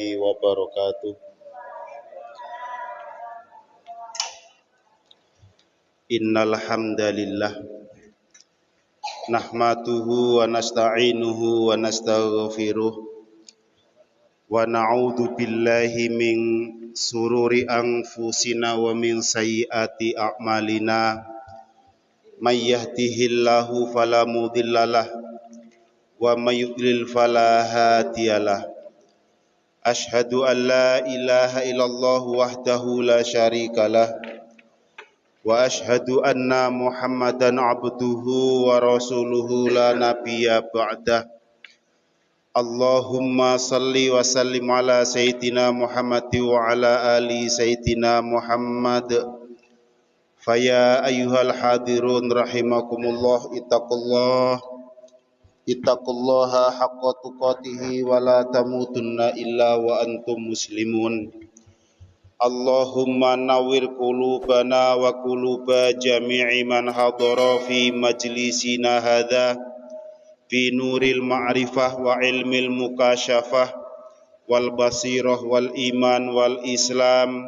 warahmatullahi wabarakatuh. Innal hamdalillah nahmaduhu wa nasta'inuhu wa nastaghfiruh wa na'udzu billahi min sururi anfusina wa min sayyiati a'malina. May yahdihillahu fala mudhillalah wa may yudlil fala hadiyalah. Asyhadu an la ilaha illallah wahdahu la syarikalah wa asyhadu anna Muhammadan abduhu wa rasuluhu la nabiyya ba'dah. Allahumma salli wa sallim ala sayyidina Muhammad wa ala ali sayyidina Muhammad. Faya ayyuhal hadirun rahimakumullah, ittaqullaha haqqa tuqatihi wa la tamutunna illa wa antum muslimun. Allahumma nawwir qulubana wa quluba jami'i man hadara fi majlisina hadza fi nuril ma'rifah wa ilmil mukasyafah wal basirah wal iman wal islam.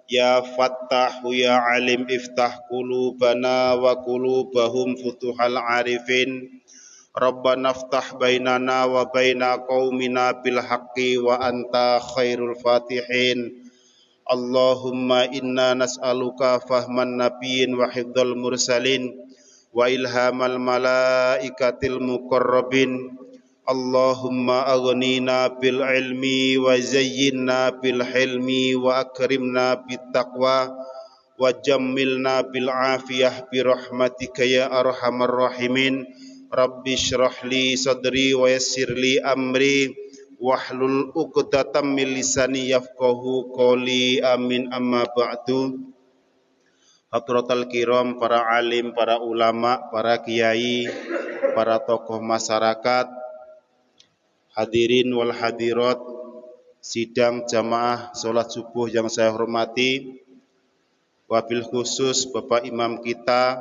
Ya Fattahu ya Alim iftah qulubana wa qulubahum futuhal arifin. Rabbana iftah bainana wa baina qaumina bil haqqi wa anta khairul fatihin. Allahumma inna nas'aluka fahman nabiyyin wa hifdzal mursalin wa ilhamal malaikatil muqarrabin. Allahumma aghnina bil ilmi wa zayyinna bil hilmi wa akrimna bit taqwa wa jammilna bil afiyah bi rahmatika ya arhamar rahimin. Rabbi shrah li sadri wa yassir li amri wahlul 'uqdatam min lisani yafqahu qawli. Amin. Amma ba'du. Hadratal kiram, para alim, para ulama, para kiai, para tokoh masyarakat, hadirin wal hadirat, sidang jamaah sholat subuh yang saya hormati, wabil khusus Bapak Imam kita,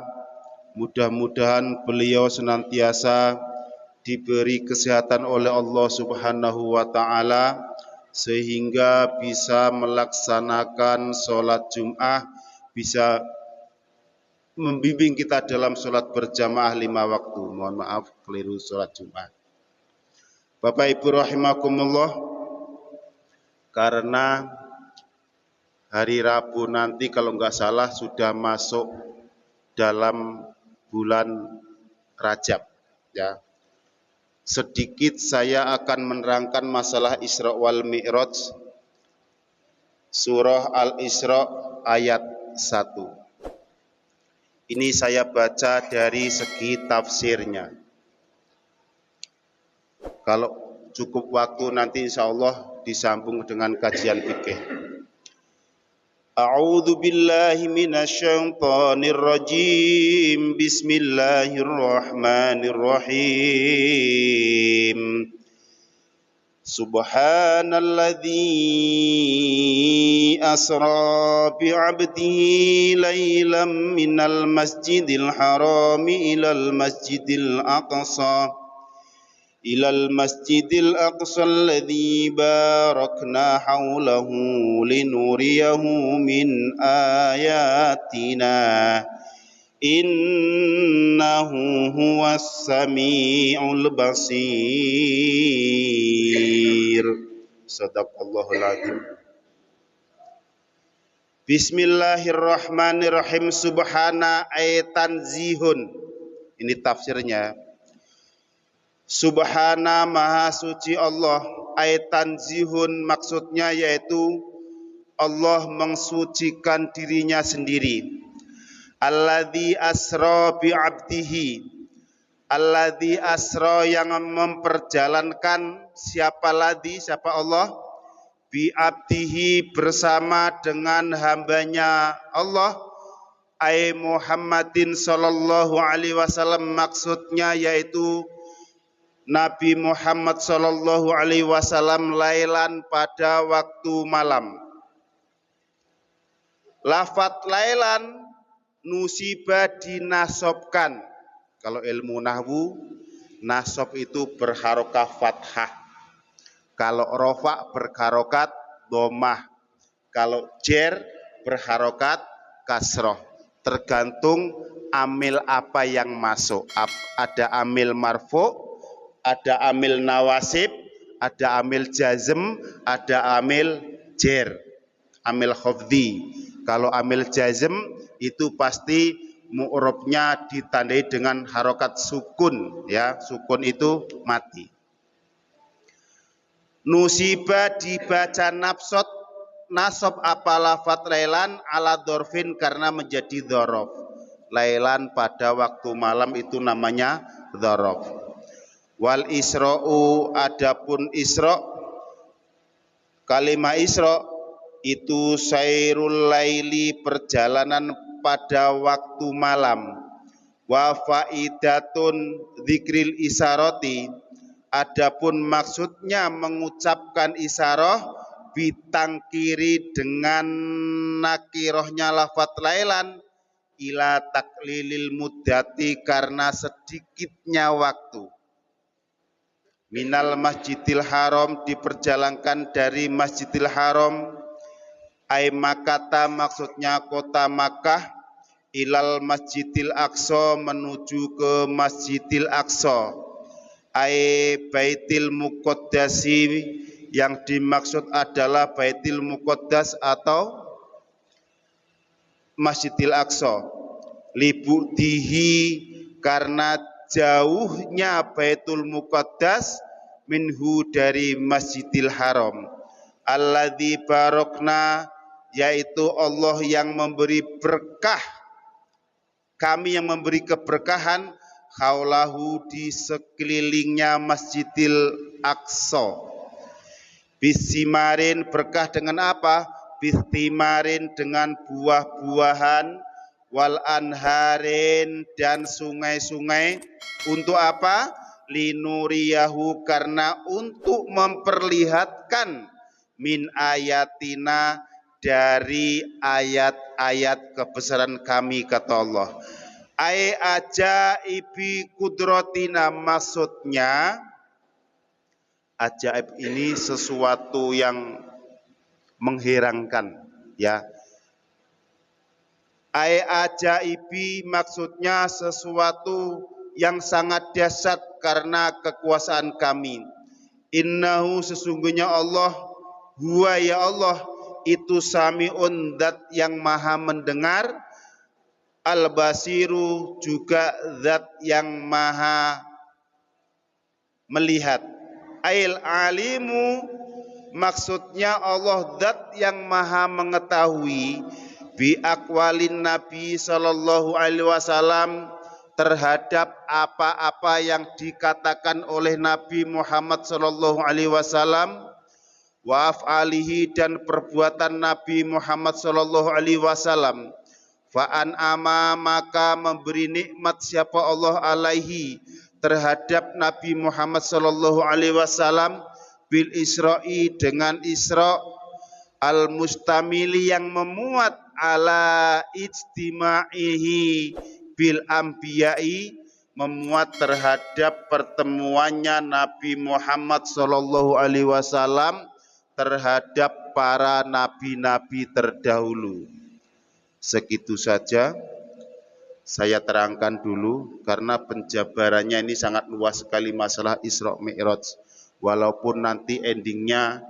mudah-mudahan beliau senantiasa diberi kesehatan oleh Allah Subhanahu wa Ta'ala sehingga bisa melaksanakan sholat Jum'ah, bisa membimbing kita dalam sholat berjamaah 5 waktu. Mohon maaf keliru sholat Jum'ah. Bapak Ibu rahimakumullah, karena hari Rabu nanti kalau nggak salah sudah masuk dalam bulan Rajab, ya. Sedikit saya akan menerangkan masalah Isra wal Mi'raj, surah Al-Isra ayat 1. Ini saya baca dari segi tafsirnya. Kalau cukup waktu nanti insya Allah disambung dengan kajian fikih. A'udzu billahi minasyaitonir rajim. Bismillahirrahmanirrahim. Subhanalladzi asra bi'abdihi laylan minal masjidil harami ilal masjidil aqsa alladzi barakna haulahu linuriyahu min ayatina innahu huwas sami'ul basir. Shadaqallahul adzim. Bismillahirrahmanirrahim. Subhana ay tanzihun. Ini tafsirnya. Subhana maha suci Allah, ay tanzihun maksudnya yaitu Allah mensucikan dirinya sendiri. Alladzi asra bi abdihi, alladzi asra yang memperjalankan, siapa Allah, bi abdihi bersama dengan hambanya Allah, ay Muhammadin sallallahu alaihi wasallam, maksudnya yaitu Nabi Muhammad sallallahu alaihi wasallam, lailan pada waktu malam. Lafat lailan nusibah dinasobkan. Kalau ilmu nahwu, nasab itu berharokah fathah. Kalau rofa berharokat domah, kalau jer berharokat kasroh. Tergantung amil apa yang masuk. Ada amil marfu, ada amil nawasib, ada amil jazm, ada amil jer, amil khafdi. Kalau amil jazm itu pasti mu'rabnya ditandai dengan harokat sukun, ya, sukun itu mati. Nusiba dibaca nasab apa lafat lailan ala dorfin karena menjadi dhorof. Lailan pada waktu malam itu namanya dhorof. Wal isra'u adapun isra', kalimah isra' itu sairul laili perjalanan pada waktu malam. Wa faidatun dzikril isarati, adapun maksudnya mengucapkan isyarah bitangkiri dengan nakirohnya lafat lailan ila taklilil muddati karena sedikitnya waktu. Minal masjidil haram diperjalankan dari masjidil haram, ai Makata maksudnya kota Makkah, ilal masjidil aqsa menuju ke masjidil aqsa, ai baitil muqaddasi yang dimaksud adalah baitil muqaddas atau masjidil aqsa. Libutihi karena jauhnya baitul muqaddas minhu dari masjidil haram. Alladzi barokna yaitu Allah yang memberi berkah, kami yang memberi keberkahan khaulahu di sekelilingnya masjidil aqsa. Bisimarin berkah dengan apa? Bisimarin dengan buah-buahan, wal anharin dan sungai-sungai. Untuk apa? Linuriyahu karena untuk memperlihatkan min ayatina dari ayat-ayat kebesaran kami, kata Allah. Ai ajaibi kudrotina maksudnya ajaib ini sesuatu yang mengherankan, ya. Ai ajaibi maksudnya sesuatu yang sangat dahsyat karena kekuasaan kami. Innahu sesungguhnya Allah, huwa ya Allah itu sami'un zat yang maha mendengar, al-basiru juga zat yang maha melihat. Ail alimu maksudnya Allah zat yang maha mengetahui bi aqwalin Nabi sallallahu alaihi wasallam terhadap apa-apa yang dikatakan oleh Nabi Muhammad sallallahu alaihi wasallam, wa af'alihi dan perbuatan Nabi Muhammad sallallahu alaihi wasallam. Fa an'ama maka memberi nikmat siapa Allah alaihi terhadap Nabi Muhammad sallallahu alaihi wasallam bil Isra'i dengan Isra' al mustamili yang memuat ala ijtima'ihi bil anbiya'i, memuat terhadap pertemuannya Nabi Muhammad sallallahu alaihi wasallam terhadap para nabi-nabi terdahulu. Segitu saja saya terangkan dulu karena penjabarannya ini sangat luas sekali masalah Isra Mi'raj. Walaupun nanti endingnya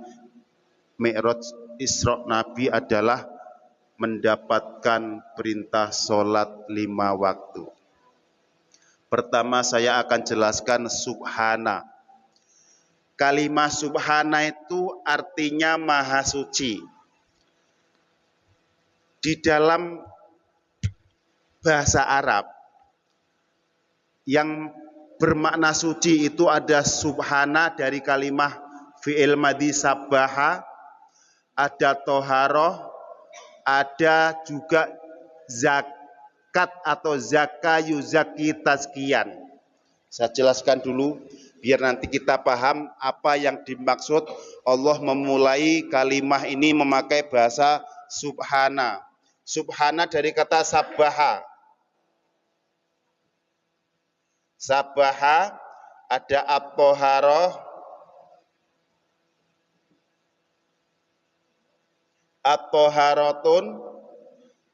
Mi'raj Isra Nabi adalah mendapatkan perintah sholat 5 waktu. Pertama saya akan jelaskan subhana. Kalimat subhana itu artinya maha suci. Di dalam bahasa Arab yang bermakna suci itu ada subhana dari kalimat fi'il madhi sabbaha, ada toharoh, ada juga zakat atau zaka yuzaki tazkiyan. Saya jelaskan dulu biar nanti kita paham apa yang dimaksud Allah memulai kalimah ini memakai bahasa subhana. Subhana dari kata sabbaha. Sabbaha ada at-toharoh, at-thaharatun,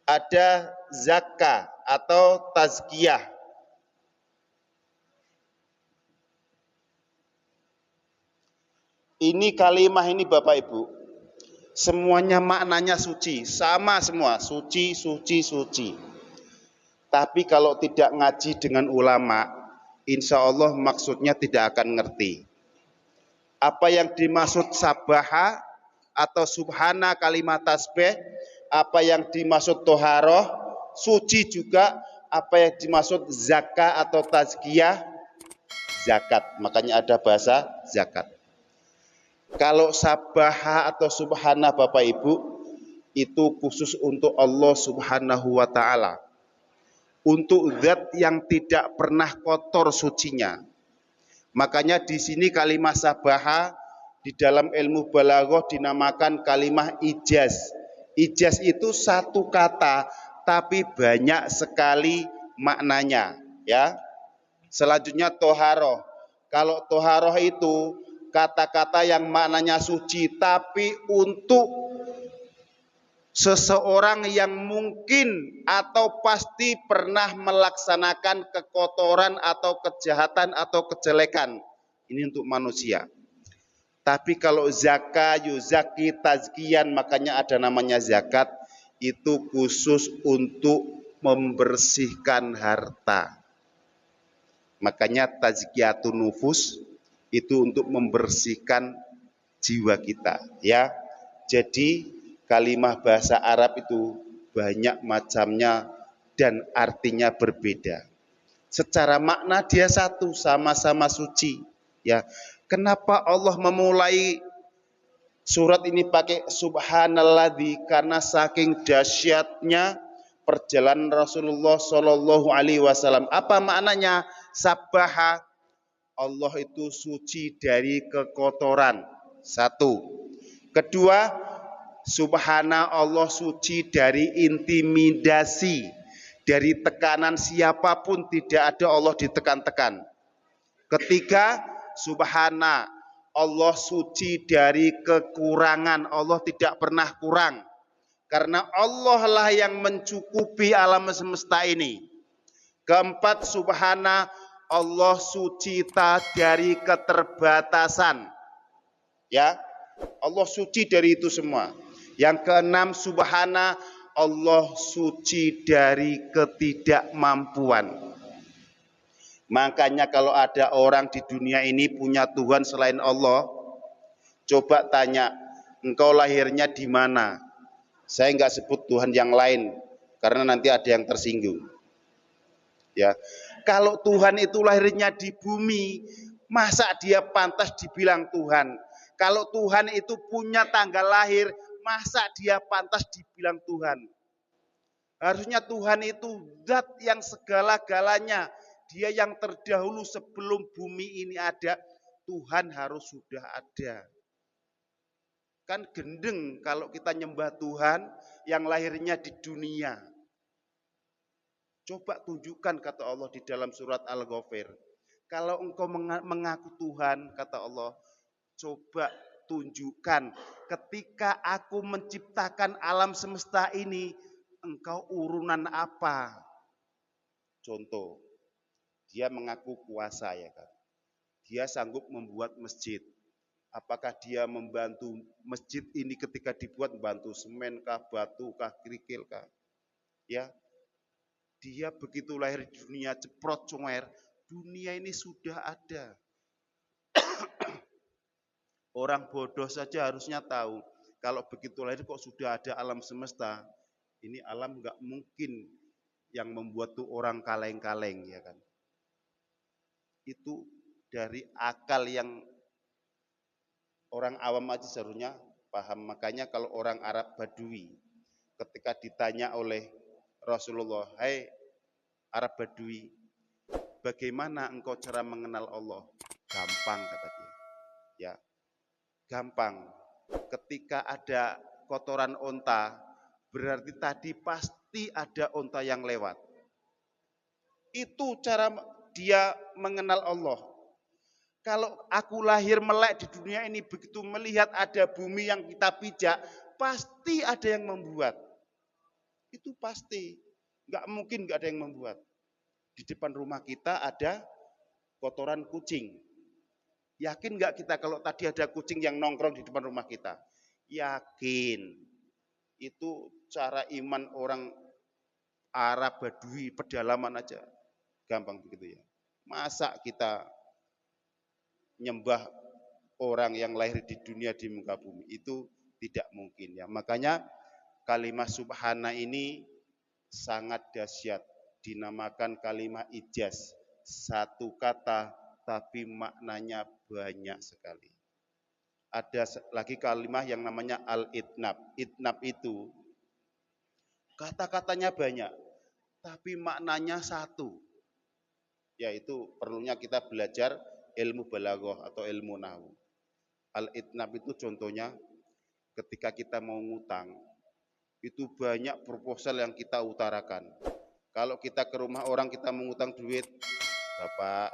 ada zakah atau tazkiyah. Ini kalimat ini Bapak Ibu, semuanya maknanya suci, sama semua, suci, suci, suci. Tapi kalau tidak ngaji dengan ulama, insya Allah maksudnya tidak akan ngerti. Apa yang dimaksud sabaha atau subhana kalimat tasbih, apa yang dimaksud toharoh, suci juga, apa yang dimaksud zakah atau tazkiyah, zakat. Makanya ada bahasa zakat. Kalau sabaha atau subhana Bapak Ibu, itu khusus untuk Allah Subhanahu wa ta'ala, untuk zat yang tidak pernah kotor sucinya. Makanya di sini kalimat sabaha di dalam ilmu balaghah dinamakan kalimat ijaz. Ijaz itu satu kata tapi banyak sekali maknanya, ya. Selanjutnya toharoh. Kalau toharoh itu kata-kata yang maknanya suci, tapi untuk seseorang yang mungkin atau pasti pernah melaksanakan kekotoran atau kejahatan atau kejelekan. Ini untuk manusia. Tapi kalau zakat, yuzaki, tazkiyan, makanya ada namanya zakat, itu khusus untuk membersihkan harta. Makanya tazkiyatun nufus itu untuk membersihkan jiwa kita, ya. Jadi kalimat bahasa Arab itu banyak macamnya dan artinya berbeda. Secara makna dia satu, sama-sama suci, ya. Kenapa Allah memulai surat ini pakai subhanalladzi? Karena saking dahsyatnya perjalanan Rasulullah Shallallahu Alaihi Wasallam. Apa maknanya? Sabaha, Allah itu suci dari kekotoran. Satu. Kedua, subhana, Allah suci dari intimidasi, dari tekanan siapapun, tidak ada Allah ditekan-tekan. Ketiga, subhana, Allah suci dari kekurangan, Allah tidak pernah kurang. Karena Allah lah yang mencukupi alam semesta ini. Keempat, subhana, Allah suci dari keterbatasan. Ya, Allah suci dari itu semua. Yang keenam, subhana, Allah suci dari ketidakmampuan. Makanya kalau ada orang di dunia ini punya Tuhan selain Allah, coba tanya, engkau lahirnya di mana? Saya enggak sebut Tuhan yang lain karena nanti ada yang tersinggung. Ya, kalau Tuhan itu lahirnya di bumi, masa dia pantas dibilang Tuhan? Kalau Tuhan itu punya tanggal lahir, masa dia pantas dibilang Tuhan? Harusnya Tuhan itu zat yang segala-galanya. Dia yang terdahulu sebelum bumi ini ada. Tuhan harus sudah ada. Kan gendeng kalau kita nyembah Tuhan yang lahirnya di dunia. Coba tunjukkan, kata Allah di dalam surat Al-Ghafir. Kalau engkau mengaku Tuhan, kata Allah, coba tunjukkan ketika aku menciptakan alam semesta ini, engkau urunan apa? Contoh, dia mengaku kuasa, ya kan? Dia sanggup membuat masjid. Apakah dia membantu masjid ini ketika dibuat, membantu semen kah, batu kah, kerikil kah? Ya, dia begitu lahir di dunia ceprot cunger, dunia ini sudah ada. Orang bodoh saja harusnya tahu, kalau begitu lahir kok sudah ada alam semesta. Ini alam nggak mungkin yang membuat tuh orang kaleng-kaleng, ya kan? Itu dari akal yang orang awam aja seharusnya paham. Makanya kalau orang Arab Badui, ketika ditanya oleh Rasulullah, hai Arab Badui, bagaimana engkau cara mengenal Allah? Gampang, kata dia. Ya, gampang. Ketika ada kotoran onta, berarti tadi pasti ada onta yang lewat. Itu cara dia mengenal Allah. Kalau aku lahir melek di dunia ini, begitu melihat ada bumi yang kita pijak, pasti ada yang membuat. Itu pasti. Nggak mungkin nggak ada yang membuat. Di depan rumah kita ada kotoran kucing. Yakin nggak kita kalau tadi ada kucing yang nongkrong di depan rumah kita? Yakin. Itu cara iman orang Arab, Badui, pedalaman aja. Gampang begitu ya. Masa kita nyembah orang yang lahir di dunia di muka bumi? Itu tidak mungkin ya. Makanya kalimat subhana ini sangat dahsyat. Dinamakan kalimat ijaz. Satu kata tapi maknanya banyak sekali. Ada lagi kalimat yang namanya al-itnab. Itnab itu kata-katanya banyak, tapi maknanya satu. Yaitu perlunya kita belajar ilmu balaghah atau ilmu nahwu. Al-itnab itu contohnya ketika kita mau ngutang, itu banyak proposal yang kita utarakan. Kalau kita ke rumah orang kita mengutang duit, Bapak,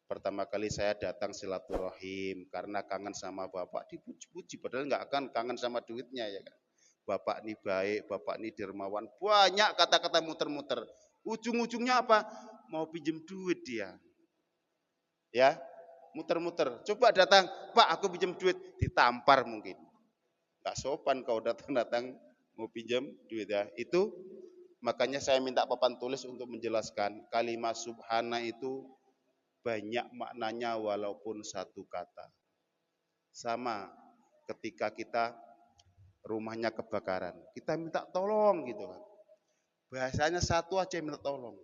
pertama kali saya datang silaturahim karena kangen sama Bapak, dipuji-puji padahal nggak akan kangen sama duitnya ya kan. Bapak ini baik, Bapak ini dermawan, banyak kata-kata muter-muter. Ujung-ujungnya apa? Mau pinjem duit dia. Ya, muter-muter. Coba datang, Pak aku pinjem duit, ditampar mungkin. Nggak sopan kau datang-datang mau pinjam duit ya. Itu makanya saya minta papan tulis untuk menjelaskan kalimat subhana itu banyak maknanya walaupun satu kata. Sama ketika kita rumahnya kebakaran, kita minta tolong gitu kan. Bahasanya satu aja minta tolong.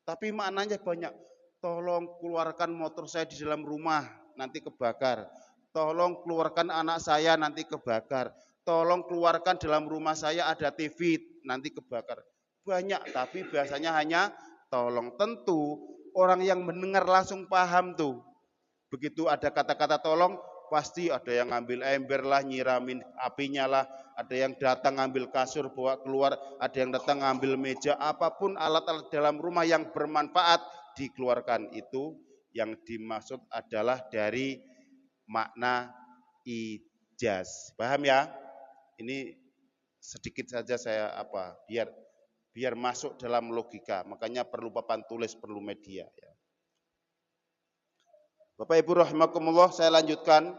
Tapi maknanya banyak. Tolong keluarkan motor saya di dalam rumah, nanti kebakar. Tolong keluarkan anak saya, nanti kebakar. Tolong keluarkan dalam rumah saya ada TV, nanti kebakar. Banyak, tapi bahasanya hanya tolong. Tentu orang yang mendengar langsung paham tuh. Begitu ada kata-kata tolong, pasti ada yang ngambil ember lah, nyiramin apinya lah. Ada yang datang ngambil kasur, bawa keluar. Ada yang datang ngambil meja, apapun alat-alat dalam rumah yang bermanfaat dikeluarkan. Itu yang dimaksud adalah dari makna ijaz. Paham ya? Ini sedikit saja saya biar masuk dalam logika. Makanya perlu papan tulis, perlu media ya. Bapak Ibu rahimakumullah, saya lanjutkan.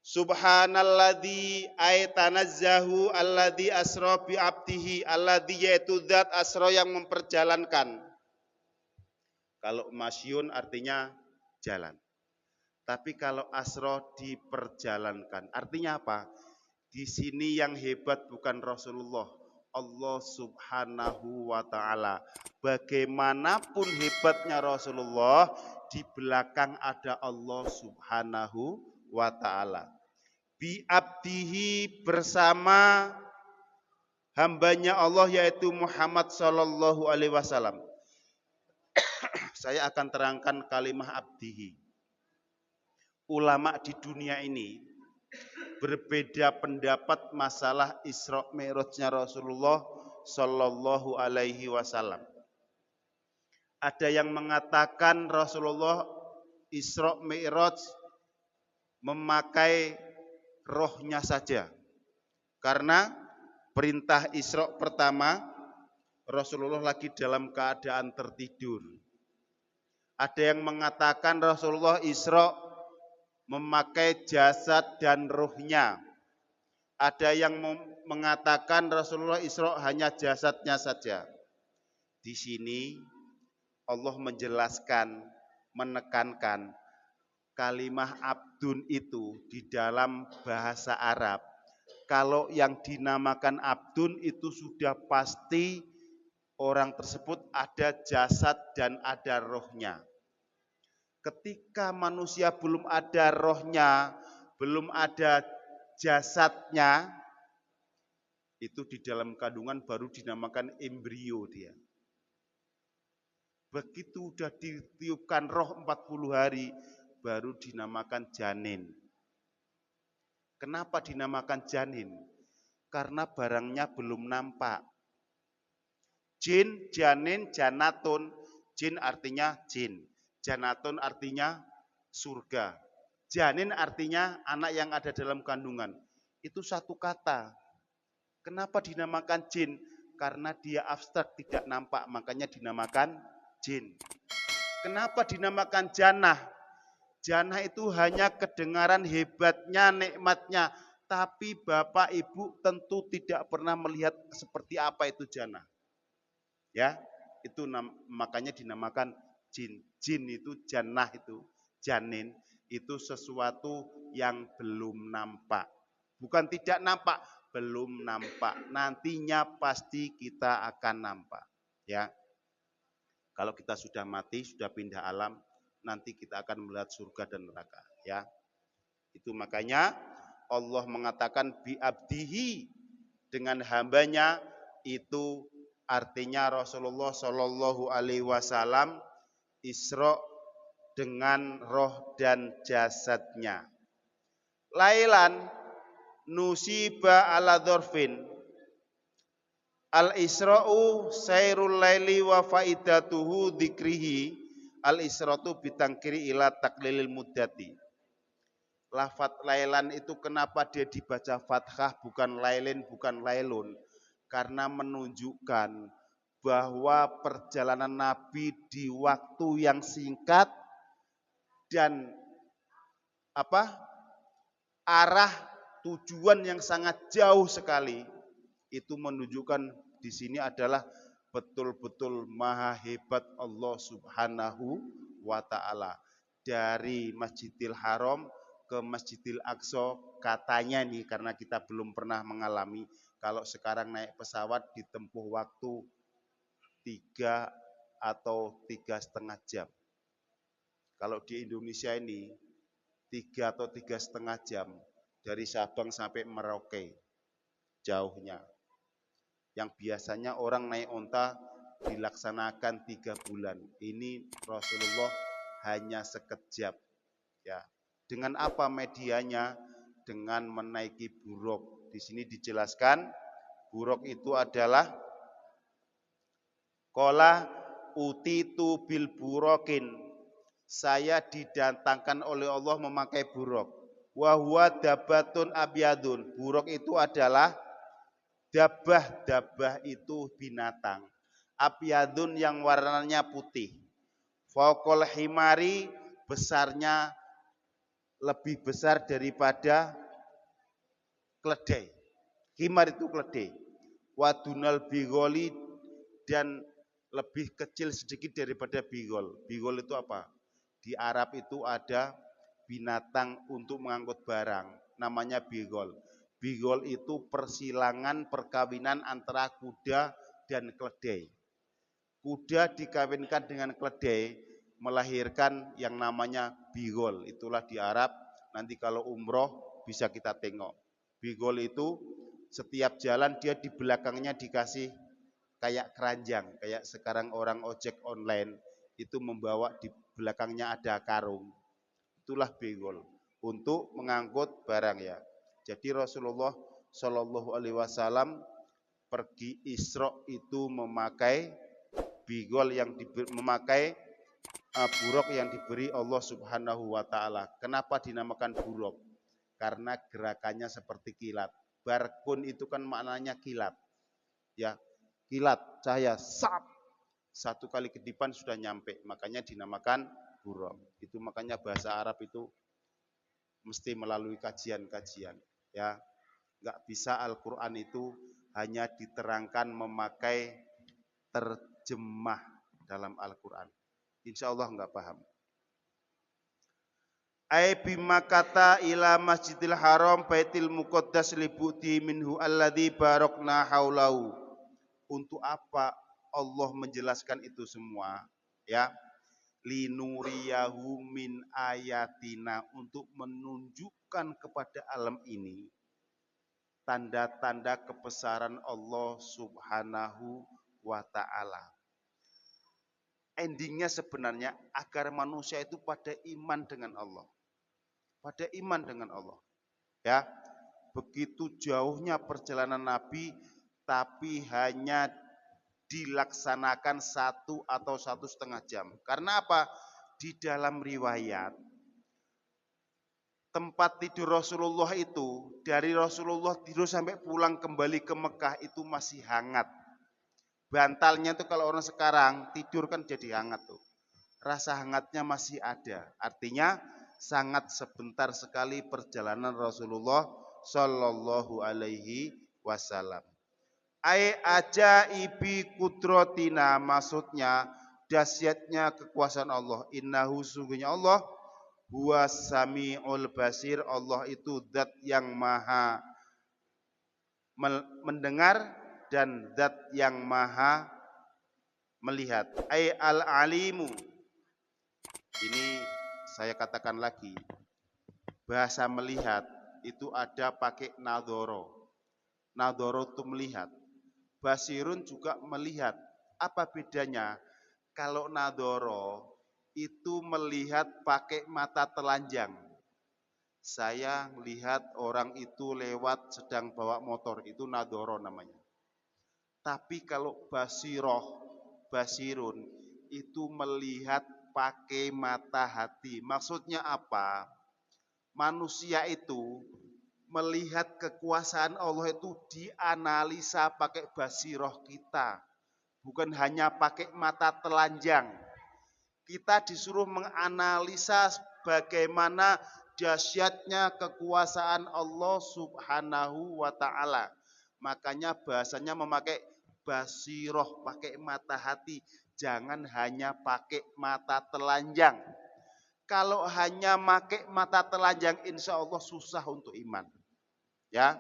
Subhanalladzi aitanazzahu alladzi asra bi abdihi alladzi yaitu zat asra yang memperjalankan. Kalau masyun artinya jalan. Tapi kalau asra diperjalankan. Artinya apa? Di sini yang hebat bukan Rasulullah, Allah Subhanahu wa ta'ala. Bagaimanapun hebatnya Rasulullah, di belakang ada Allah Subhanahu wa ta'ala. Bi abdihi bersama hambanya Allah yaitu Muhammad sallallahu alaihi wasallam. Saya akan terangkan kalimat abdihi. Ulama di dunia ini berbeda pendapat masalah Isra Mi'rajnya Rasulullah sallallahu alaihi wasallam. Ada yang mengatakan Rasulullah Isra Mi'raj memakai rohnya saja. Karena perintah Isra pertama Rasulullah lagi dalam keadaan tertidur. Ada yang mengatakan Rasulullah Isra memakai jasad dan ruhnya. Ada yang mengatakan Rasulullah Isra hanya jasadnya saja. Di sini Allah menjelaskan, menekankan kalimat abdun itu di dalam bahasa Arab. Kalau yang dinamakan abdun itu sudah pasti orang tersebut ada jasad dan ada rohnya. Ketika manusia belum ada rohnya, belum ada jasadnya, itu di dalam kandungan baru dinamakan embrio dia. Begitu sudah ditiupkan roh 40 hari, baru dinamakan janin. Kenapa dinamakan janin? Karena barangnya belum nampak. Jin, janin, janatun. Jin artinya jin. Janatun artinya surga. Janin artinya anak yang ada dalam kandungan. Itu satu kata. Kenapa dinamakan jin? Karena dia abstrak, tidak nampak, makanya dinamakan jin. Kenapa dinamakan jannah? Jannah itu hanya kedengaran hebatnya, nikmatnya. Tapi Bapak Ibu tentu tidak pernah melihat seperti apa itu jannah. Ya, itu makanya dinamakan jin. Jin itu jannah itu, janin itu sesuatu yang belum nampak. Bukan tidak nampak, belum nampak. Nantinya pasti kita akan nampak. Ya, kalau kita sudah mati, sudah pindah alam, nanti kita akan melihat surga dan neraka. Ya, itu makanya Allah mengatakan bi'abdihi, dengan hambanya, itu artinya Rasulullah Shallallahu Alaihi Wasallam Isra dengan roh dan jasadnya. Lailan nusiba ala dzorfin. Al-Isra'u sairul laili wa faidatuhu dzikrihi. Al-Isra'u bitangkiri ila taklilil muddati. Lafat lailan itu kenapa dia dibaca fathah bukan lailin, bukan lailun? Karena menunjukkan bahwa perjalanan Nabi di waktu yang singkat dan arah tujuan yang sangat jauh sekali, itu menunjukkan di sini adalah betul-betul maha hebat Allah Subhanahu wa Ta'ala. Dari Masjidil Haram ke Masjidil Aqsa, katanya nih, karena kita belum pernah mengalami, kalau sekarang naik pesawat ditempuh waktu 3 atau 3,5 jam. Kalau di Indonesia ini 3 atau 3,5 jam dari Sabang sampai Merauke jauhnya. Yang biasanya orang naik onta dilaksanakan 3 bulan. Ini Rasulullah hanya sekejap. Ya. Dengan apa medianya? Dengan menaiki buruk. Di sini dijelaskan buruk itu adalah qala utitu bil burokin. Saya didatangkan oleh Allah memakai buruk. Wa huwa dabatun abyadun. Buruk itu adalah dabah. Dabah itu binatang. Abyadun yang warnanya putih. Fauqal himari, besarnya lebih besar daripada keledai. Himar itu keledai. Wadunal bigoli, dan lebih kecil sedikit daripada bigol. Bigol itu apa? Di Arab itu ada binatang untuk mengangkut barang, namanya bigol. Bigol itu persilangan perkawinan antara kuda dan keledai. Kuda dikawinkan dengan keledai, melahirkan yang namanya bigol. Itulah di Arab, nanti kalau umroh bisa kita tengok. Bigol itu setiap jalan dia di belakangnya dikasih kayak keranjang, kayak sekarang orang ojek online itu membawa di belakangnya ada karung. Itulah bigol untuk mengangkut barang ya. Jadi Rasulullah Shallallahu Alaihi Wasallam pergi Isra itu memakai bigol yang memakai buruk yang diberi Allah Subhanahu wa Ta'ala. Kenapa dinamakan buruk? Karena gerakannya seperti kilat. Barkun itu kan maknanya kilat. Ya, kilat, cahaya, sap. Satu kali kedipan sudah nyampe, makanya dinamakan buruk. Itu makanya bahasa Arab itu mesti melalui kajian-kajian. Ya, nggak bisa Al-Quran itu hanya diterangkan memakai terjemah dalam Al-Quran. Insya Allah nggak paham. Ai bima kata ila Masjidil Haram Baitil Muqaddas libuti minhu alladzi barokna haulahu. Untuk apa Allah menjelaskan itu semua? Ya, linuriyahu min ayatina, untuk menunjukkan kepada alam ini tanda-tanda kebesaran Allah Subhanahu wa Ta'ala. Endingnya sebenarnya agar manusia itu pada iman dengan Allah. Pada iman dengan Allah. Ya, begitu jauhnya perjalanan Nabi, tapi hanya dilaksanakan 1 atau 1,5 jam. Karena apa? Di dalam riwayat tempat tidur Rasulullah itu, dari Rasulullah tidur sampai pulang kembali ke Mekah itu masih hangat. Bantalnya tuh kalau orang sekarang tidur kan jadi hangat tuh. Rasa hangatnya masih ada. Artinya sangat sebentar sekali perjalanan Rasulullah Shallallahu Alaihi Wasallam. Ai ajaibi kudrotina, maksudnya dahsyatnya kekuasaan Allah. Innahu sungguhnya Allah huwa sami'ul basir, Allah itu zat yang maha mendengar dan zat yang maha melihat. Ai al-alimu. Ini saya katakan lagi, bahasa melihat itu ada pakai nadhoro. Nadhoro itu melihat. Basirun juga melihat. Apa bedanya? Kalau nadhoro itu melihat pakai mata telanjang. Saya lihat orang itu lewat sedang bawa motor, itu nadhoro namanya. Tapi kalau basirun itu melihat pakai mata hati. Maksudnya apa? Manusia itu melihat kekuasaan Allah itu dianalisa pakai basiroh kita. Bukan hanya pakai mata telanjang. Kita disuruh menganalisa bagaimana dahsyatnya kekuasaan Allah Subhanahu wa ta'ala. Makanya bahasanya memakai basiroh, pakai mata hati. Jangan hanya pakai mata telanjang. Kalau hanya pakai mata telanjang, insya Allah susah untuk iman. Ya,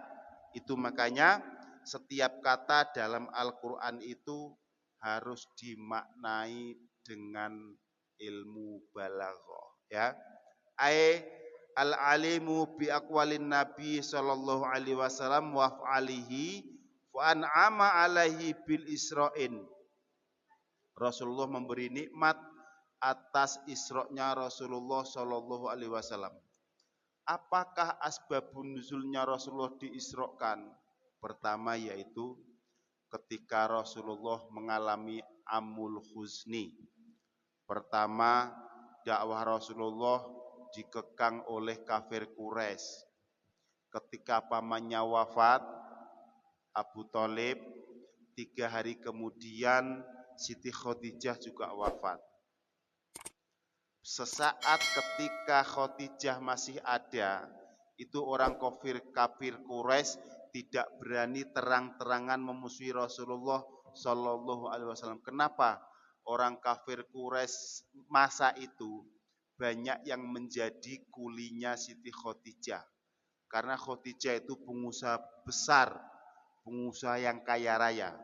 itu makanya setiap kata dalam Al-Quran itu harus dimaknai dengan ilmu balaghah. Ya, al-alimu bi aqwalin Nabi sallallahu alaihi wasallam wa fa'alihi wa an'ama alaihi bil isra'in. Rasulullah memberi nikmat atas Isra-nya Rasulullah sallallahu alaihi wasallam. Apakah asbabun nuzulnya Rasulullah diisrokan? Pertama yaitu ketika Rasulullah mengalami amul huzni. Pertama, dakwah Rasulullah dikekang oleh kafir Quraisy. Ketika pamannya wafat, Abu Thalib, 3 hari kemudian Siti Khadijah juga wafat. Sesaat ketika Khadijah masih ada, itu orang kafir Quraisy tidak berani terang-terangan memusuhi Rasulullah Shallallahu Alaihi Wasallam. Kenapa? Orang kafir Quraisy masa itu banyak yang menjadi kulinya Siti Khadijah. Karena Khadijah itu pengusaha besar, pengusaha yang kaya raya.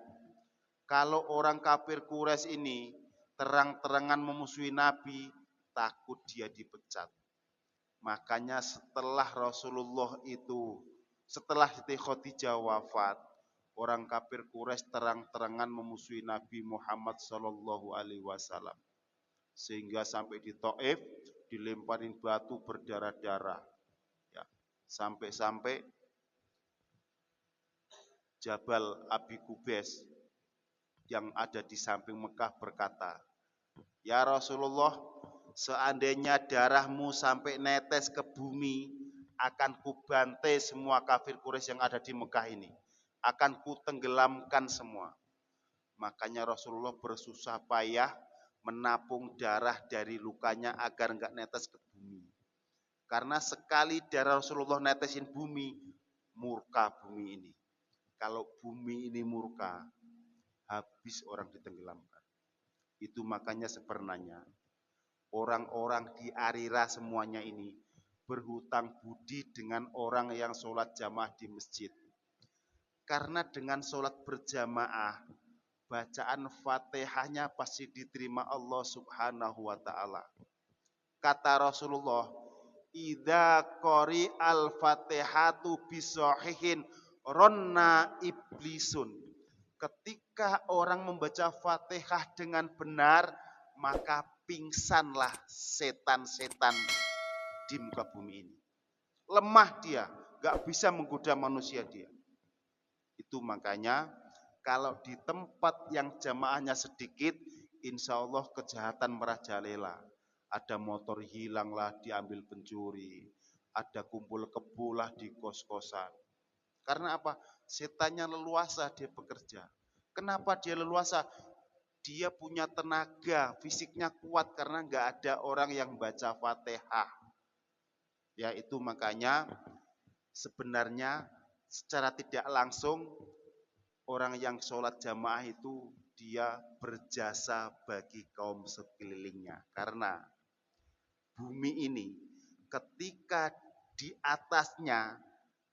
Kalau orang kafir Quraisy ini terang-terangan memusuhi Nabi, takut dia dipecat. Makanya setelah Siti Khadijah wafat, orang kafir Quraisy terang-terangan memusuhi Nabi Muhammad sallallahu alaihi wasallam. Sehingga sampai di Thaif dilemparin batu berdarah-darah. Ya, sampai-sampai Jabal Abi Qubais yang ada di samping Mekah berkata, "Ya Rasulullah, seandainya darahmu sampai netes ke bumi, akan kubantai semua kafir Quraisy yang ada di Mekah ini. Akan kutenggelamkan semua." Makanya Rasulullah bersusah payah menapung darah dari lukanya agar enggak netes ke bumi. Karena sekali darah Rasulullah netesin bumi, murka bumi ini. Kalau bumi ini murka, habis orang ditenggelamkan. Itu makanya sebenarnya orang-orang di Arira semuanya ini berhutang budi dengan orang yang sholat jamaah di masjid. Karena dengan sholat berjamaah, bacaan Fatihahnya pasti diterima Allah Subhanahu wa ta'ala. Kata Rasulullah, idza qori al-fatihatu bisahihin ronna iblisun. Ketika orang membaca Fatihah dengan benar, maka pingsanlah setan-setan di muka bumi ini. Lemah dia, gak bisa menggoda manusia dia. Itu makanya kalau di tempat yang jamaahnya sedikit, insya Allah kejahatan merajalela. Ada motor hilanglah diambil pencuri, ada kumpul kebo lah di kos-kosan. Karena apa? Setannya leluasa dia bekerja. Kenapa dia leluasa? Dia punya tenaga, fisiknya kuat karena nggak ada orang yang baca Fatihah. Ya itu makanya sebenarnya secara tidak langsung orang yang sholat jamaah itu dia berjasa bagi kaum sekelilingnya. Karena bumi ini ketika di atasnya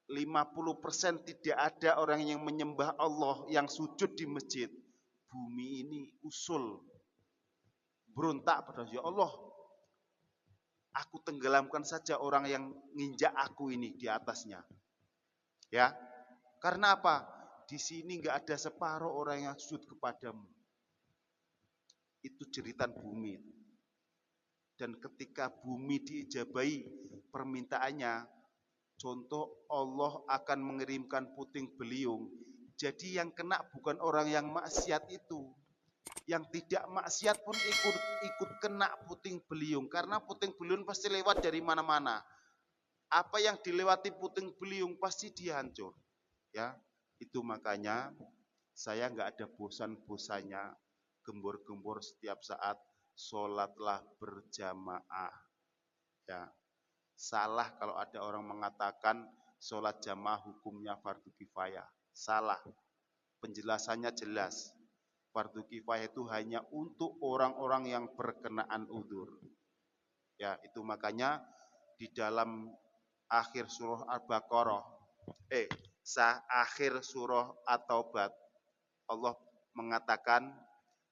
50% tidak ada orang yang menyembah Allah yang sujud di masjid, bumi ini usul berontak pada ya Allah, aku tenggelamkan saja orang yang nginjak aku ini di atasnya. Ya, karena apa? Di sini nggak ada separuh orang yang sujud kepadamu. Itu jeritan bumi. Dan ketika bumi diijabahi permintaannya, contoh Allah akan mengirimkan puting beliung. Jadi yang kena bukan orang yang maksiat itu. Yang tidak maksiat pun ikut kena puting beliung. Karena puting beliung pasti lewat dari mana-mana. Apa yang dilewati puting beliung pasti dia hancur. Ya, itu makanya saya nggak ada bosan-bosannya gembor-gembor setiap saat sholatlah berjamaah. Ya, salah kalau ada orang mengatakan sholat jamaah hukumnya fardu kifayah. Salah. Penjelasannya jelas. Fardu kifayah itu hanya untuk orang-orang yang berkenaan udzur. Ya, itu makanya di dalam akhir surah Al-Baqarah, akhir surah At-Taubah, Allah mengatakan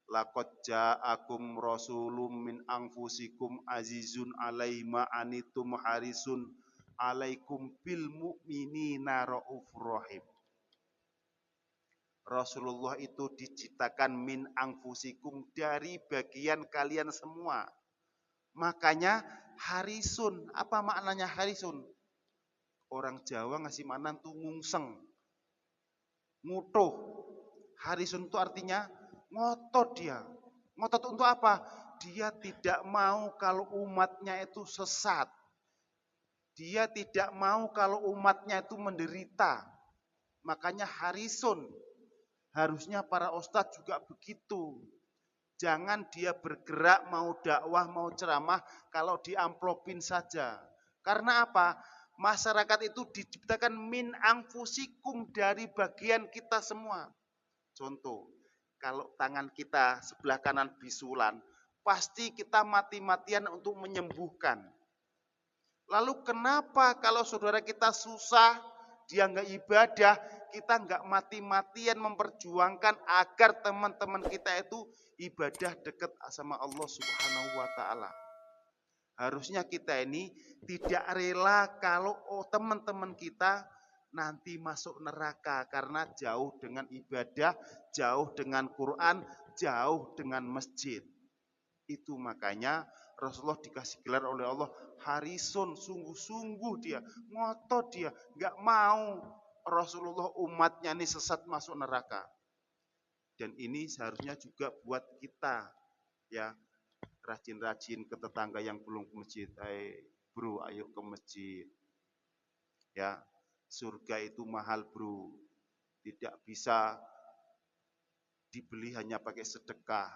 laqad ja'akum rasulun min anfusikum azizun alaihi ma anitum harisun alaikum bil mu'minina raufur rahim. Rasulullah itu diciptakan min anfusikum, dari bagian kalian semua. Makanya harisun, apa maknanya harisun? Orang Jawa ngasih makna tuh ngungseng, ngutuh. Harisun itu artinya ngotot dia. Ngotot untuk apa? Dia tidak mau kalau umatnya itu sesat. Dia tidak mau kalau umatnya itu menderita. Makanya harisun. Harusnya para ustadz juga begitu. Jangan dia bergerak mau dakwah, mau ceramah kalau diamplopin saja. Karena apa? Masyarakat itu diciptakan min anfusikum, dari bagian kita semua. Contoh, kalau tangan kita sebelah kanan bisulan, pasti kita mati-matian untuk menyembuhkan. Lalu kenapa kalau saudara kita susah, dia nggak ibadah, kita nggak mati-matian memperjuangkan agar teman-teman kita itu ibadah dekat sama Allah Subhanahu wa Ta'ala. Harusnya kita ini tidak rela kalau teman-teman kita nanti masuk neraka karena jauh dengan ibadah, jauh dengan Quran, jauh dengan masjid. Itu makanya Rasulullah dikasih gelar oleh Allah harisun, sungguh-sungguh dia, ngotot dia, nggak mau Rasulullah umatnya ini sesat masuk neraka. Dan ini seharusnya juga buat kita, ya, rajin-rajin ke tetangga yang belum ke masjid. Bro, ayo ke masjid. Ya, surga itu mahal, bro. Tidak bisa dibeli hanya pakai sedekah.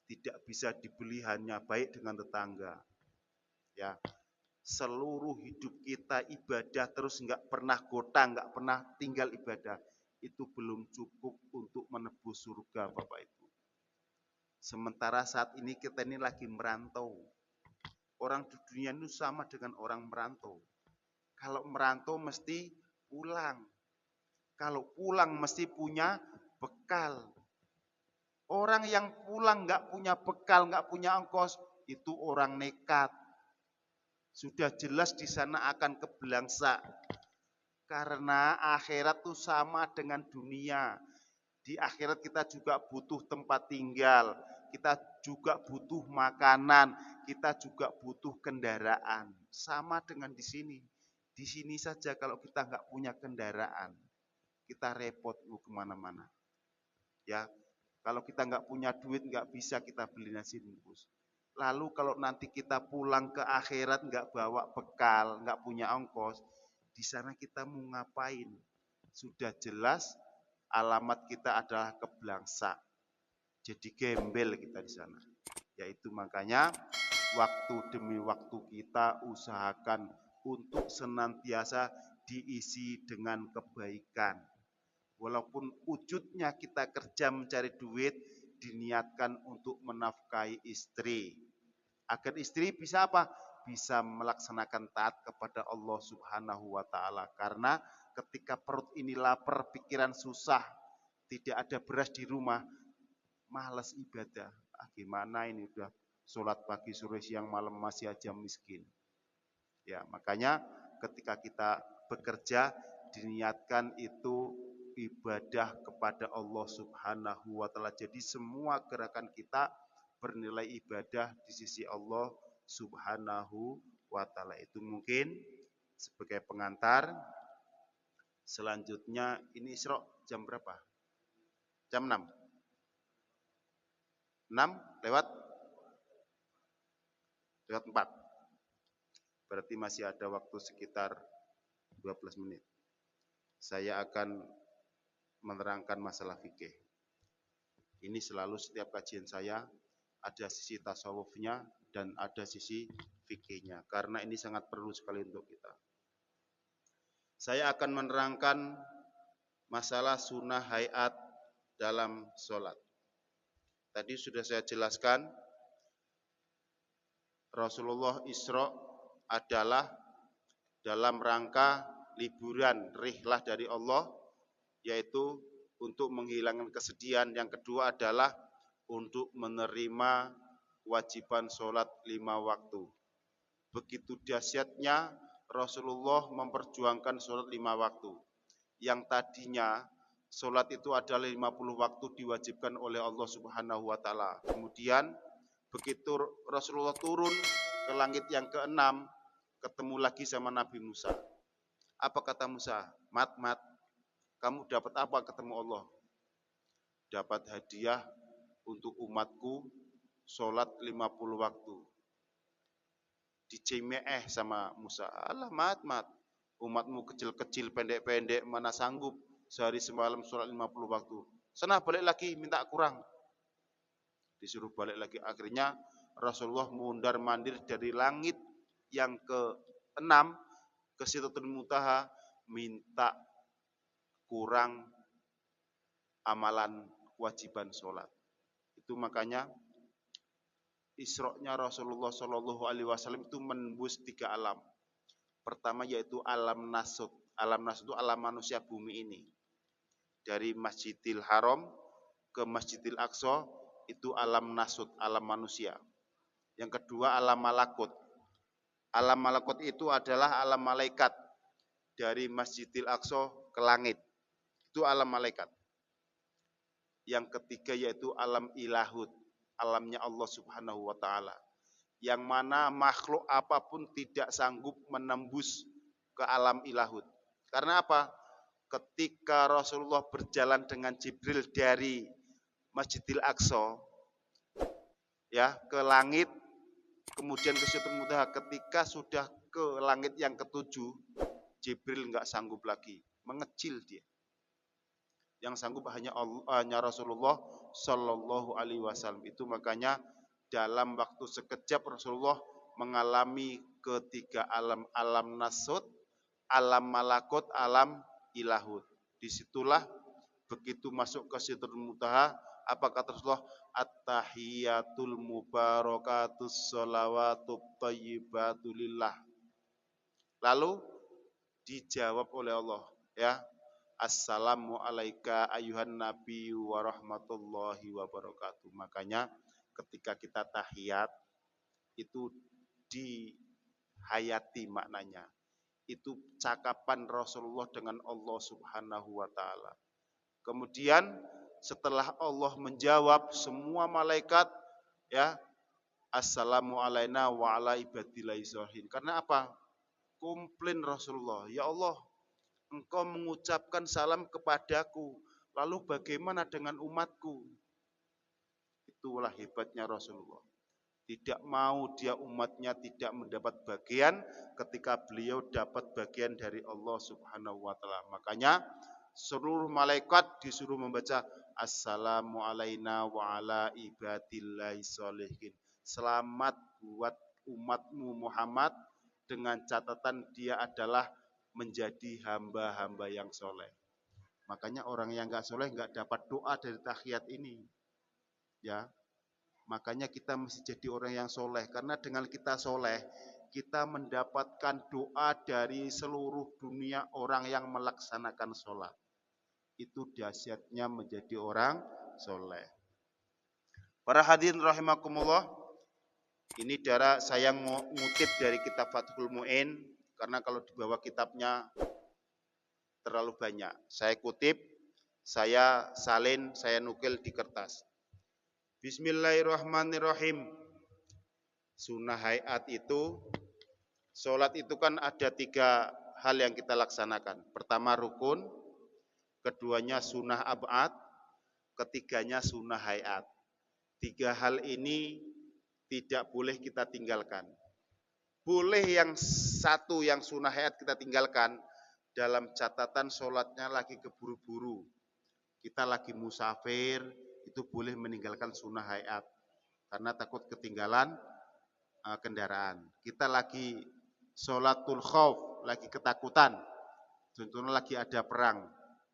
Tidak bisa dibeli hanya baik dengan tetangga. Ya, seluruh hidup kita ibadah terus, nggak pernah gotang, nggak pernah tinggal ibadah, itu belum cukup untuk menebus surga, Bapak Ibu. Sementara saat ini kita ini lagi merantau. Orang di dunia itu sama dengan orang merantau. Kalau merantau mesti pulang. Kalau pulang mesti punya bekal. Orang yang pulang nggak punya bekal, nggak punya ongkos, itu orang nekat. Sudah jelas di sana akan kebelangsa. Karena akhirat itu sama dengan dunia. Di akhirat kita juga butuh tempat tinggal. Kita juga butuh makanan. Kita juga butuh kendaraan. Sama dengan di sini. Di sini saja kalau kita nggak punya kendaraan, kita repot kemana-mana. Ya, kalau kita nggak punya duit, nggak bisa kita beli nasi bungkus. Lalu kalau nanti kita pulang ke akhirat nggak bawa bekal, nggak punya ongkos, di sana kita mau ngapain? Sudah jelas alamat kita adalah keblangsa. Jadi gembel kita di sana. Yaitu makanya waktu demi waktu kita usahakan untuk senantiasa diisi dengan kebaikan. Walaupun wujudnya kita kerja mencari duit, diniatkan untuk menafkahi istri. Agar istri bisa apa? Bisa melaksanakan taat kepada Allah Subhanahu wa taala. Karena ketika perut ini lapar, pikiran susah, tidak ada beras di rumah, malas ibadah. Gimana ini udah sholat pagi, sore, siang, malam masih aja miskin. Ya, makanya ketika kita bekerja diniatkan itu ibadah kepada Allah Subhanahu wa taala. Jadi semua gerakan kita bernilai ibadah di sisi Allah Subhanahu wa taala. Itu mungkin sebagai pengantar. Selanjutnya ini Isra jam berapa? Jam 6. 6 lewat 4. Berarti masih ada waktu sekitar 12 menit. Saya akan menerangkan masalah fikih. Ini selalu setiap kajian saya ada sisi tasawufnya dan ada sisi fikihnya. Karena ini sangat perlu sekali untuk kita. Saya akan menerangkan masalah sunnah hayat dalam sholat. Tadi sudah saya jelaskan, Rasulullah Isra adalah dalam rangka liburan, rihlah dari Allah, yaitu untuk menghilangkan kesedihan. Yang kedua adalah untuk menerima kewajiban sholat 5 waktu. Begitu dahsyatnya Rasulullah memperjuangkan sholat 5 waktu. Yang tadinya sholat itu adalah 50 waktu diwajibkan oleh Allah Subhanahu wa taala. Kemudian begitu Rasulullah turun ke langit yang ke-6, ketemu lagi sama Nabi Musa. Apa kata Musa? Mat, kamu dapat apa ketemu Allah? Dapat hadiah untuk umatku sholat 50 waktu. Dicemeeh sama Musa. Alah mat, umatmu kecil-kecil, pendek-pendek, mana sanggup sehari semalam sholat 50 waktu. Sana balik lagi, minta kurang. Disuruh balik lagi. Akhirnya Rasulullah mundar mandir dari langit yang ke-6 ke Sidratul Muntaha, minta kurang amalan kewajiban sholat. Itu makanya Isra-nya Rasulullah Shallallahu Alaihi Wasallam itu menembus 3 alam. Pertama yaitu alam nasut. Alam nasut itu alam manusia bumi ini. Dari Masjidil Haram ke Masjidil Aqsa itu alam nasut, alam manusia. Yang kedua alam malakut. Alam malakut itu adalah alam malaikat. Dari Masjidil Aqsa ke langit. Itu alam malaikat. Yang ketiga yaitu alam ilahut. Alamnya Allah Subhanahu wa taala. Yang mana makhluk apapun tidak sanggup menembus ke alam ilahut. Karena apa? Ketika Rasulullah berjalan dengan Jibril dari Masjidil Aqsa ya ke langit, kemudian ke Sidratul Muntaha, ketika sudah ke langit yang ke-7, Jibril enggak sanggup lagi, mengecil dia. Yang sanggup hanya Rasulullah Shallallahu Alaihi Wasallam. Itu makanya dalam waktu sekejap Rasulullah mengalami ketiga alam, alam nasut, alam malakut, alam ilahut. Disitulah begitu masuk ke Sidratul Muntaha, apa kata Rasulullah? At-tahiyatul mubarakatus sholawatut thayyibatu lillah. Lalu dijawab oleh Allah, ya. Assalamu alaika ayuhan nabi wa rahmatullahi wa barakatuh. Makanya ketika kita tahiyat itu dihayati maknanya. Itu cakapan Rasulullah dengan Allah Subhanahu wa taala. Kemudian setelah Allah menjawab, semua malaikat ya, assalamu alaina wa ala ibadillahi sholihin. Karena apa? Komplain Rasulullah, ya Allah, Engkau mengucapkan salam kepadaku, lalu bagaimana dengan umatku? Itulah hebatnya Rasulullah. Tidak mau dia umatnya tidak mendapat bagian ketika beliau dapat bagian dari Allah Subhanahu wa taala. Makanya seluruh malaikat disuruh membaca assalamu alaina wa ala ibadillahi sholihin. Selamat buat umatmu Muhammad dengan catatan dia adalah menjadi hamba-hamba yang soleh. Makanya orang yang enggak soleh enggak dapat doa dari tahiyat ini. Ya, makanya kita mesti jadi orang yang soleh. Karena dengan kita soleh, kita mendapatkan doa dari seluruh dunia orang yang melaksanakan sholat. Itu dahsyatnya menjadi orang soleh. Para hadirin rahimakumullah, ini darah saya ngutip dari kitab Fathul Mu'in. Karena kalau di bawah kitabnya terlalu banyak. Saya kutip, saya salin, saya nukil di kertas. Bismillahirrahmanirrahim. Sunnah hayat itu, sholat itu kan ada 3 hal yang kita laksanakan. Pertama rukun, keduanya sunnah ab'ad, ketiganya sunnah hayat. 3 hal ini tidak boleh kita tinggalkan. Boleh yang satu yang sunnah hayat kita tinggalkan dalam catatan sholatnya lagi keburu-buru. Kita lagi musafir, itu boleh meninggalkan sunnah hayat karena takut ketinggalan kendaraan. Kita lagi sholatul khauf, lagi ketakutan, contohnya lagi ada perang,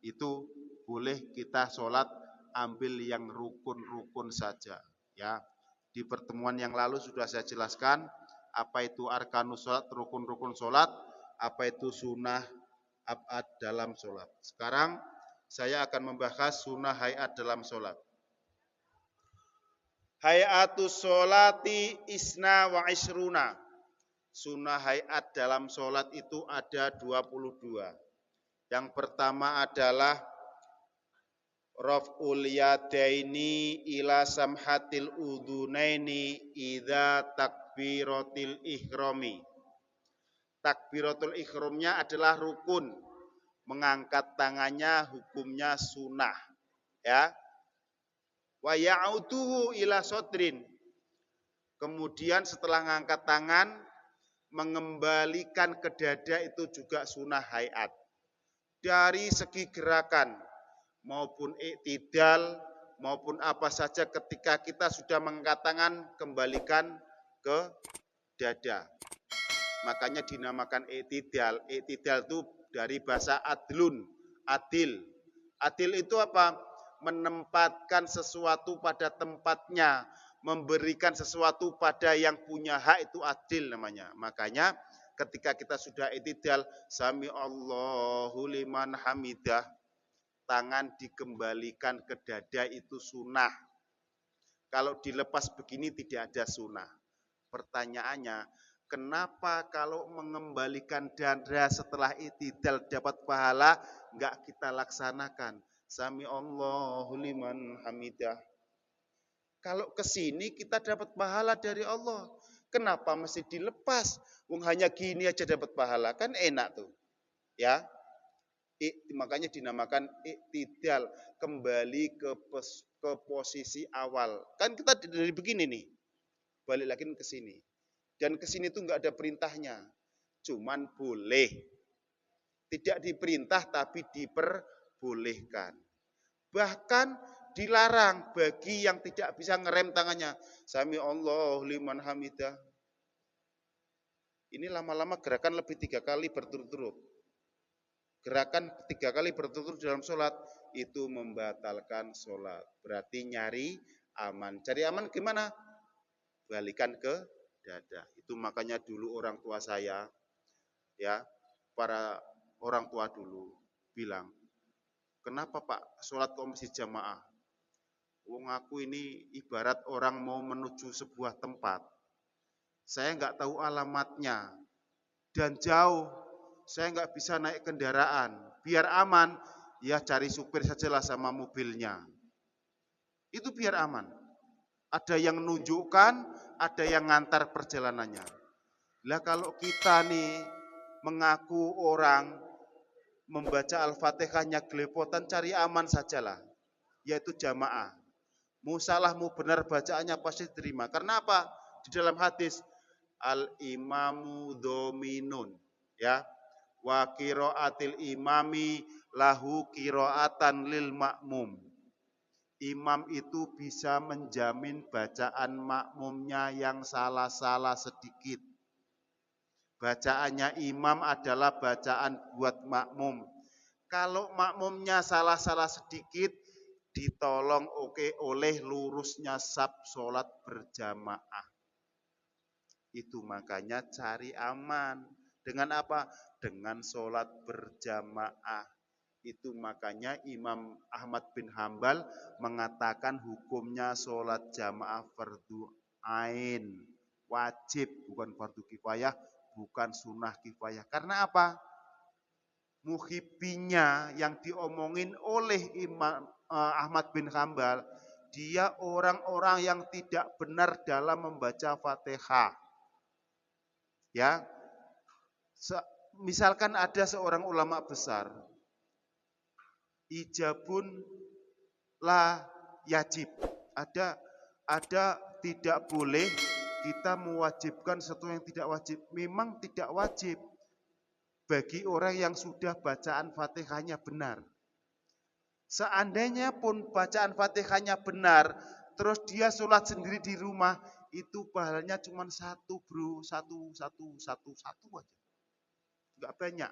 itu boleh kita sholat ambil yang rukun-rukun saja. Ya, di pertemuan yang lalu sudah saya jelaskan apa itu arkanus sholat, rukun-rukun sholat, apa itu sunnah ab'ad dalam sholat. Sekarang saya akan membahas sunnah hayat dalam sholat. Hayatus sholati isna wa isruna. Sunnah hayat dalam sholat itu ada 22. Yang pertama adalah raf'ul yadaini ila samhatil udhunaini idza takbiratil ihrami. Takbiratul ihramnya adalah rukun. Mengangkat tangannya hukumnya sunnah. Ya. Wa ya'uduhu ila sodrin. Kemudian setelah mengangkat tangan, mengembalikan ke dada itu juga sunnah hayat. Dari segi gerakan maupun iktidal maupun apa saja ketika kita sudah mengangkat tangan, kembalikan ke dada. Makanya dinamakan iktidal. Iktidal itu dari bahasa adlun, adil. Adil itu apa? Menempatkan sesuatu pada tempatnya, memberikan sesuatu pada yang punya hak, itu adil namanya. Makanya ketika kita sudah iktidal, sami Allahu liman hamidah, tangan dikembalikan ke dada itu sunnah. Kalau dilepas begini tidak ada sunnah. Pertanyaannya, kenapa kalau mengembalikan dada setelah iktidal dapat pahala, enggak kita laksanakan? Sami Allahu liman hamidah. Kalau ke sini kita dapat pahala dari Allah. Kenapa mesti dilepas? Wong hanya gini aja dapat pahala, kan enak tuh. Ya. Makanya dinamakan iktidal, kembali ke posisi awal. Kan kita dari begini nih. Balik lagi ke sini. Dan ke sini tuh enggak ada perintahnya. Cuman boleh. Tidak diperintah tapi diperbolehkan. Bahkan dilarang bagi yang tidak bisa ngerem tangannya. Sami Allahu liman hamidah. Ini lama-lama gerakan lebih 3 kali berturut-turut. Gerakan 3 kali berturut-turut dalam sholat itu membatalkan sholat. Berarti nyari aman. Cari aman gimana? Balikan ke dada. Itu makanya dulu orang tua saya, ya, para orang tua dulu bilang, kenapa Pak sholat kok mesti jamaah? Wong aku ini ibarat orang mau menuju sebuah tempat. Saya nggak tahu alamatnya dan jauh. Saya nggak bisa naik kendaraan. Biar aman, ya cari supir sajalah sama mobilnya. Itu biar aman. Ada yang menunjukkan, ada yang ngantar perjalanannya. Lah kalau kita nih mengaku orang membaca Al-Fatihahnya gelepotan, cari aman sajalah, yaitu jamaah. Mau salah mau benar bacaannya pasti terima. Karena apa? di dalam hadis al imamu dominun, ya, wa qiraatil imami lahu qiraatan lil makmum. Imam itu bisa menjamin bacaan makmumnya yang salah-salah sedikit. Bacaannya imam adalah bacaan buat makmum. Kalau makmumnya salah-salah sedikit, ditolong oleh lurusnya saf sholat berjamaah. Itu makanya cari aman. Dengan apa? Dengan sholat berjamaah. Itu makanya Imam Ahmad bin Hambal mengatakan hukumnya sholat jamaah fardu ain. Wajib, bukan fardu kifayah, bukan sunnah kifayah. Karena apa? Muhibbinya yang diomongin oleh Imam Ahmad bin Hambal, dia orang-orang yang tidak benar dalam membaca Fatihah. Ya, misalkan ada seorang ulama besar, ijabun la yajib. Ada tidak boleh kita mewajibkan sesuatu yang tidak wajib. Memang tidak wajib bagi orang yang sudah bacaan Fatihahnya benar. Seandainya pun bacaan Fatihahnya benar, terus dia sholat sendiri di rumah, itu pahalanya cuma satu bro, satu aja. Enggak banyak.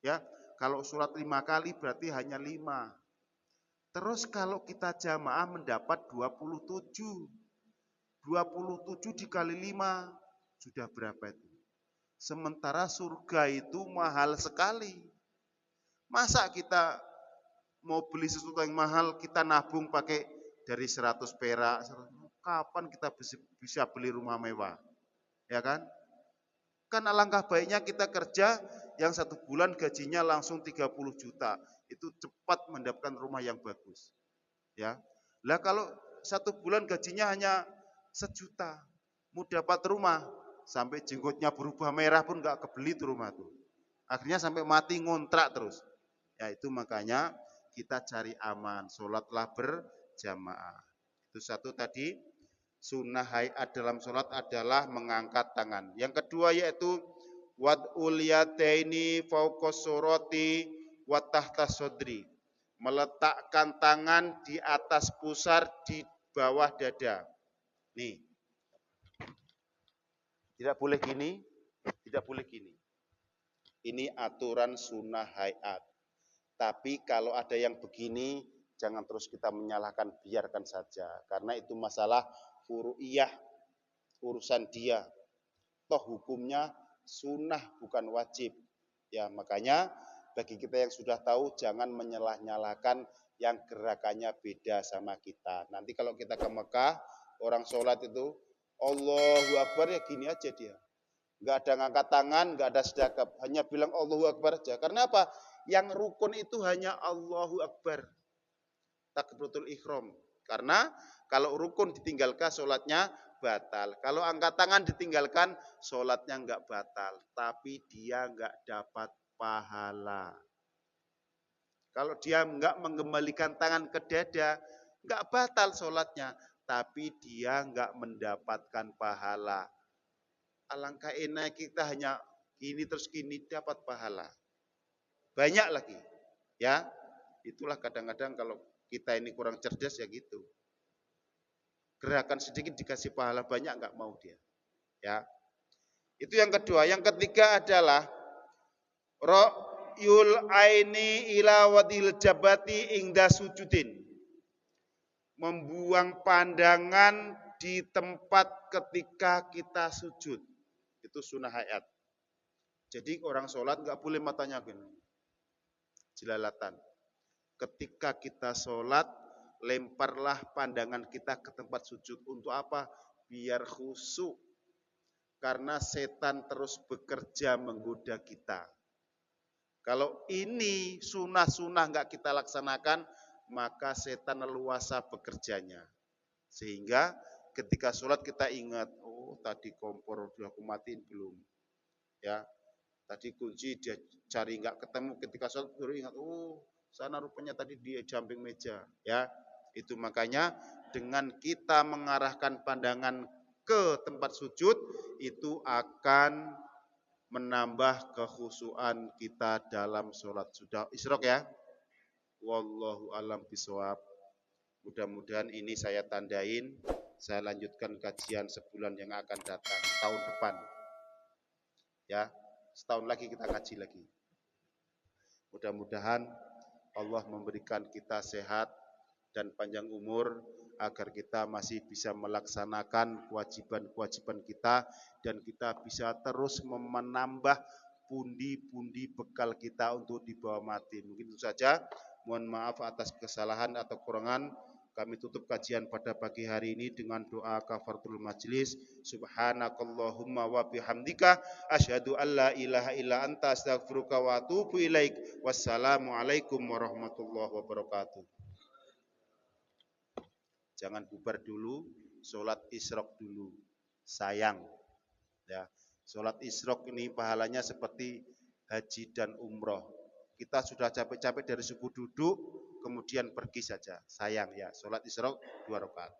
Ya, kalau sholat 5 kali berarti hanya 5. Terus kalau kita jamaah mendapat 27. 27 dikali 5 sudah berapa itu? Sementara surga itu mahal sekali. Masa kita mau beli sesuatu yang mahal, kita nabung pakai dari 100 perak. Kapan kita bisa beli rumah mewah? Ya kan? Kan alangkah baiknya kita kerja yang 1 bulan gajinya langsung 30 juta. Itu cepat mendapatkan rumah yang bagus. Ya. Lah kalau 1 bulan gajinya hanya 1 juta, mau dapat rumah, sampai jenggotnya berubah merah pun gak kebeli tuh rumah tuh. Akhirnya sampai mati ngontrak terus. Ya itu makanya kita cari aman, sholatlah berjamaah. Itu satu tadi, sunnah hayat dalam sholat adalah mengangkat tangan. Yang kedua yaitu wad'ul yadaini fawqas surati wa tahta sodri. Meletakkan tangan di atas pusar di bawah dada. Nih. Tidak boleh gini, tidak boleh gini. Ini aturan sunnah hayat. Tapi kalau ada yang begini, jangan terus kita menyalahkan, biarkan saja. Karena itu masalah furu'iyah, urusan dia. Toh hukumnya sunnah bukan wajib. Ya makanya bagi kita yang sudah tahu jangan menyalah-nyalahkan yang gerakannya beda sama kita. Nanti kalau kita ke Mekah, orang sholat itu Allahu Akbar ya gini aja dia. Enggak ada ngangkat tangan, enggak ada sedekap, hanya bilang Allahu Akbar aja. Karena apa? Yang rukun itu hanya Allahu Akbar. Takbiratul ihram. Karena kalau rukun ditinggalkan sholatnya batal. Kalau angkat tangan ditinggalkan sholatnya enggak batal. Tapi dia enggak dapat pahala. Kalau dia enggak mengembalikan tangan ke dada, enggak batal sholatnya. Tapi dia enggak mendapatkan pahala. Alangkah enak kita hanya gini terus gini dapat pahala. Banyak lagi. Ya, itulah kadang-kadang kalau kita ini kurang cerdas ya gitu. Gerakan sedikit dikasih pahala banyak enggak mau dia. Ya. Itu yang kedua. Yang ketiga adalah ra'yul aini ila wadil jabati ingda sujudin. Membuang pandangan di tempat ketika kita sujud. Itu sunnah hayat. Jadi orang sholat enggak boleh matanya gini. Jelalatan. Ketika kita sholat, lemparlah pandangan kita ke tempat sujud. Untuk apa? Biar khusyuk. Karena setan terus bekerja menggoda kita. Kalau ini sunnah-sunnah enggak kita laksanakan, maka setan leluasa bekerjanya. Sehingga ketika sholat kita ingat, oh tadi kompor sudah aku matiin belum. Ya, tadi kunci dia cari enggak ketemu, ketika sholat baru ingat, oh sana rupanya tadi di samping meja. Ya, itu makanya dengan kita mengarahkan pandangan ke tempat sujud itu akan menambah kekhusyuan kita dalam sholat. Sudah Isyraq ya? Wallahu alam bisawab. Mudah-mudahan ini saya tandain, saya lanjutkan kajian sebulan yang akan datang, tahun depan. Ya, setahun lagi kita kaji lagi. Mudah-mudahan Allah memberikan kita sehat dan panjang umur agar kita masih bisa melaksanakan kewajiban-kewajiban kita dan kita bisa terus menambah pundi-pundi bekal kita untuk dibawa mati. Mungkin itu saja. Mohon maaf atas kesalahan atau kekurangan. Kami tutup kajian pada pagi hari ini dengan doa kafaratul majlis. Subhanakallahumma wa bihamdika asyhadu an la ilaha illa anta astaghfiruka wa atubu ilaik. Wassalamualaikum warahmatullahi wabarakatuh. Jangan bubar dulu, sholat Isyraq dulu. Sayang. Ya, sholat Isyraq ini pahalanya seperti haji dan umroh. Kita sudah capek-capek dari subuh duduk, kemudian pergi saja. Sayang ya, sholat Isyraq 2 rakaat.